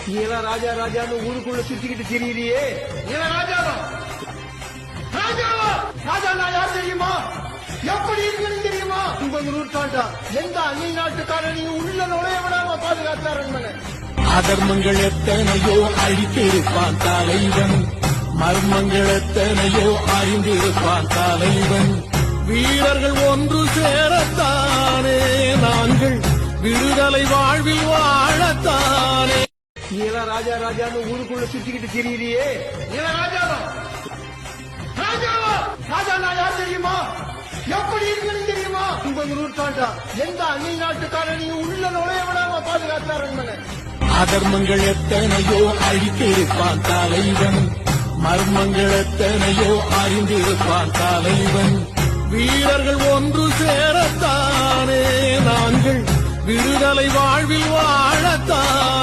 நீ எல்லாம் ராஜா ராஜான்னு ஊருக்குள்ள சுத்திக்கிட்டு திரியிறியே. ராஜாவா ராஜாவா ராஜா நான் யார் தெரியுமா? எப்படி இருக்குன்னு தெரியுமா? உங்க நூற்றாண்டா எந்த அந்நிய நாட்டுக்காரனையும் உள்ள நுழைய விடாம பாதுகாத்தாரன். அதர்மங்கள் எத்தனையோ அழித்திருப்பான் தலைவன், மர்மங்கள் எத்தனையோ அறிந்திருப்பான் தலைவன். வீரர்கள் ஒன்று சேரத்தானே நாங்கள் விடுதலை வாழ்வில் வாழத்தானே. நீ எல்லாம் ராஜா ராஜான்னு ஊருக்குள்ள சுத்திக்கிட்டு திரியிறியே. ராஜாவா ராஜாவா ராஜா நான் யார் தெரியுமா? எப்படி இருக்குன்னு தெரியுமா? உங்க நூற்றாண்டா எந்த அந்நிய நாட்டுக்காரனையும் உள்ள நுழைய விடாம பாதுகாத்தாரன். அதர்மங்கள் எத்தனையோ அழித்திருப்பான் தலைவன், மர்மங்கள் எத்தனையோ அறிந்திருப்பான் தலைவன். வீரர்கள் ஒன்று சேரத்தானே நாங்கள் விடுதலை வாழ்வில் வாழத்தான்.